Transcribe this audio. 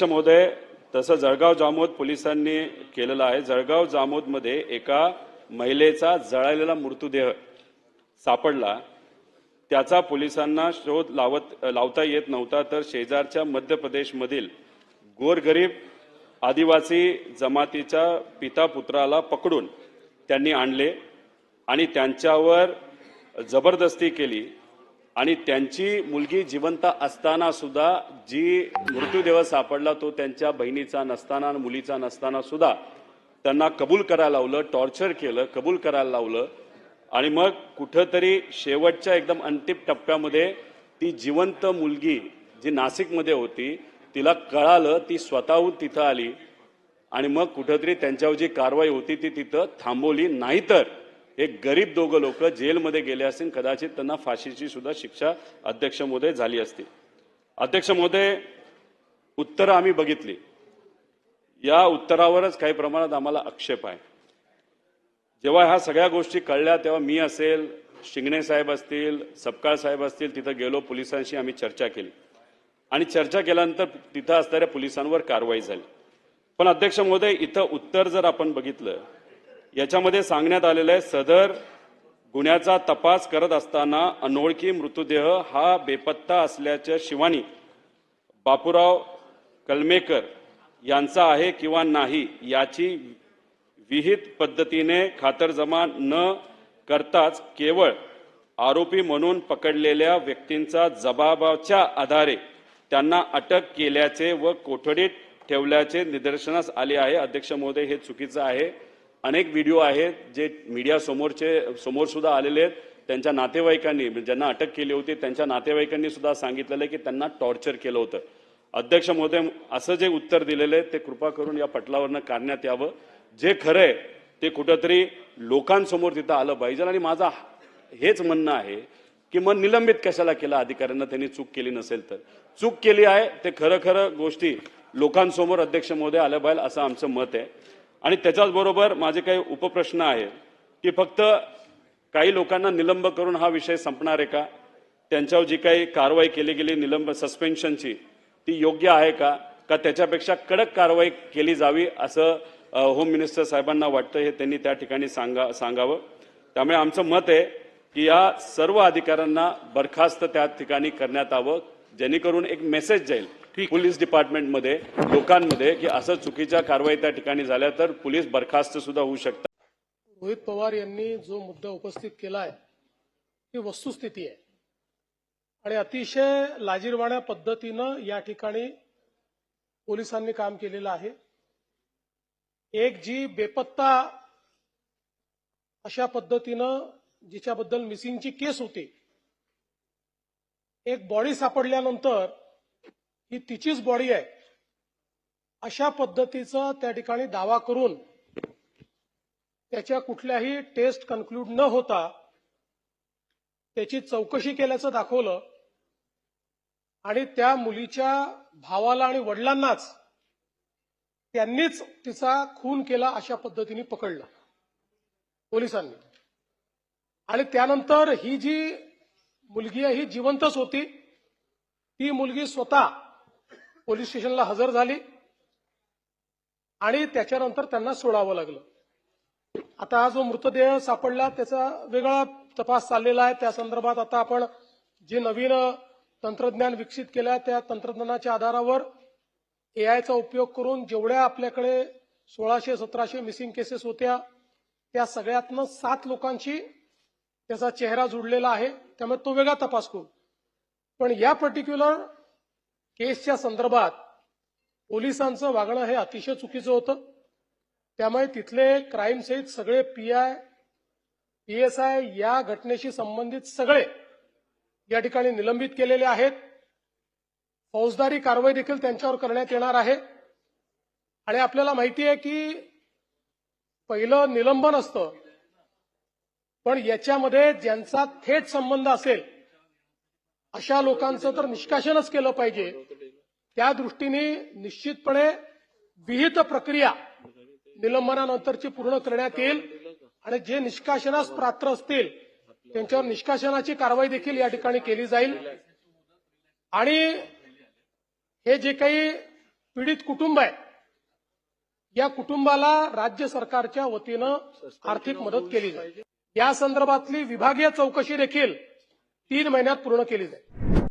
महोदय, तसं जळगाव जामोद पोलिसांनी केलेलं आहे। जळगाव जामोदमध्ये एका महिलेचा जळालेला मृतदेह सापडला। त्याचा पोलिसांना शोध लावता येत नव्हता, तर शेजारच्या मध्य प्रदेशमधील गोरगरीब आदिवासी जमातीच्या पिता पुत्राला पकडून त्यांनी आणले आणि त्यांच्यावर जबरदस्ती केली आणि त्यांची मुलगी जिवंत असताना सुद्धा जी मृतदेह सापडला तो त्यांच्या बहिणीचा नसताना आणि मुलीचा नसताना सुद्धा त्यांना कबूल करायला लावलं, टॉर्चर केलं, कबूल करायला लावलं आणि मग कुठेतरी शेवटच्या एकदम अंतिम टप्प्यामध्ये ती जिवंत मुलगी जी नाशिकमध्ये होती तिला कळालं, ती स्वतःहून तिथं आली आणि मग कुठेतरी त्यांच्यावर जी कारवाई होती ती तिथं थांबवली। नाहीतर एक गरीब दोघं लोक जेलमध्ये गेले असतील, कदाचित त्यांना फाशीची सुद्धा शिक्षा अध्यक्ष महोदय झाली असती। अध्यक्ष महोदय, उत्तर आम्ही बघितली, या उत्तरावरच काही प्रमाणात आम्हाला आक्षेप आहे। जेव्हा ह्या सगळ्या गोष्टी कळल्या तेव्हा मी असेल, शिंगणे साहेब असतील, सपकाळ साहेब असतील, तिथं गेलो, पोलिसांशी आम्ही चर्चा केली आणि चर्चा केल्यानंतर तिथं असणाऱ्या पोलिसांवर कारवाई झाली। पण अध्यक्ष महोदय, इथं उत्तर जर आपण बघितलं, याच्यामध्ये सांगण्यात आलेलं आहे, सदर गुन्ह्याचा तपास करत असताना अनोळखी मृतदेह हा बेपत्ता असल्याच्या शिवानी बापूराव कलमेकर यांचा आहे किंवा नाही याची विहित पद्धतीने खातरजमा न करताच केवळ आरोपी म्हणून पकडलेल्या व्यक्तींचा जबाबाच्या आधारे त्यांना अटक केल्याचे व कोठडीत ठेवल्याचे निदर्शनास आले आहे। अध्यक्ष महोदय, हे चुकीचं आहे। अनेक व्हिडिओ आहेत जे मीडिया समोर सुद्धा आलेले आहेत। त्यांच्या नातेवाईकांनी, ज्यांना अटक केली होती त्यांच्या नातेवाईकांनी सुद्धा सांगितलेलं आहे की त्यांना टॉर्चर केलं होतं। अध्यक्ष महोदय, असं जे उत्तर दिलेलं आहे ते कृपा करून या पटलावरनं काढण्यात यावं। जे खरं आहे ते कुठंतरी लोकांसमोर तिथं आलं पाहिजे आणि माझा हेच म्हणणं आहे की मग निलंबित कशाला केलं अधिकाऱ्यांना, त्यांनी चूक केली नसेल तर। चूक केली आहे ते खरं गोष्टी लोकांसमोर अध्यक्ष महोदय आल्या पाहिजे असं आमचं मत आहे। आणि त्याच्याच बरोबर माझे काही उपप्रश्न आहेत की फक्त काही लोकांना निलंब करून हा विषय संपणार आहे का? त्यांच्यावर जी काही कारवाई केली गेली निलंब सस्पेन्शनची ती योग्य आहे का त्याच्यापेक्षा कडक कारवाई केली जावी असं होम मिनिस्टर साहेबांना वाटतं, हे त्यांनी त्या ठिकाणी सांगावं। त्यामुळे आमचं मत आहे की या सर्व अधिकाऱ्यांना बरखास्त त्या ठिकाणी करण्यात यावं, जेणेकरून एक मेसेज जाईल पोलीस डिपार्टमेंटमध्ये लोकांमध्ये की असं चुकीच्या कारवाई त्या ठिकाणी झाल्या तर पोलीस बरखास्त सुद्धा होऊ शकतात। रोहित पवार यांनी जो मुद्दा उपस्थित केला आहे ही वस्तुस्थिती आहे आणि अतिशय लाजिरवाण्या पद्धतीनं या ठिकाणी पोलिसांनी काम केलेलं आहे। एक जी बेपत्ता अशा पद्धतीनं जिच्याबद्दल मिसिंगची केस होती, एक बॉडी सापडल्यानंतर ही तिचीच बॉडी आहे अशा पद्धतीचा त्या ठिकाणी दावा करून त्याच्या कुठल्याही टेस्ट कन्क्लूड न होता त्याची चौकशी केल्याचं दाखवलं आणि त्या मुलीच्या भावाला आणि वडिलांनाच त्यांनीच तिचा खून केला अशा पद्धतीने पकडलं पोलिसांनी। आणि त्यानंतर ही जी मुलगी आहे ही जिवंतच होती, ती मुलगी स्वतः पोलीस स्टेशनला हजर झाली आणि त्याच्यानंतर त्यांना सोडावं लागलं। आता हा जो मृतदेह सापडला त्याचा वेगळा तपास चाललेला आहे। त्या संदर्भात आता आपण जे नवीन तंत्रज्ञान विकसित केलं त्या तंत्रज्ञानाच्या आधारावर एआयचा उपयोग करून जेवढ्या आपल्याकडे 1600-1700 मिसिंग केसेस होत्या त्या सगळ्यातनं 7 लोकांशी त्याचा चेहरा जुडलेला आहे, त्यामुळे तो वेगळा तपास करू। पण या पर्टिक्युलर केसच्या संदर्भात पोलिसांचं वागणं हे अतिशय चुकीचं होतं। त्यामुळे तिथले क्राईम सहित सगळे पीआय, पीएसआय या घटनेशी संबंधित सगळे या ठिकाणी निलंबित केलेले आहेत। फौजदारी कारवाई देखील त्यांच्यावर करण्यात येणार आहे। आणि आपल्याला माहिती आहे की पहिलं निलंबन असतं, पण याच्यामध्ये ज्यांचा थेट संबंध असेल अशा लोकांचं तर निष्कासनच केलं पाहिजे। त्या दृष्टीने निश्चितपणे विहित प्रक्रिया निलंबनानंतरची पूर्ण करण्यात येईल आणि जे निष्कासनास पात्र असतील त्यांच्यावर निष्कासनाची कारवाई देखील या ठिकाणी केली जाईल। आणि हे जे काही पीडित कुटुंब आहे या कुटुंबाला राज्य सरकारच्या वतीनं आर्थिक मदत केली जाईल. या संदर्भातली विभागीय चौकशी देखील 3 महिन्यात पूर्ण केली जाईल.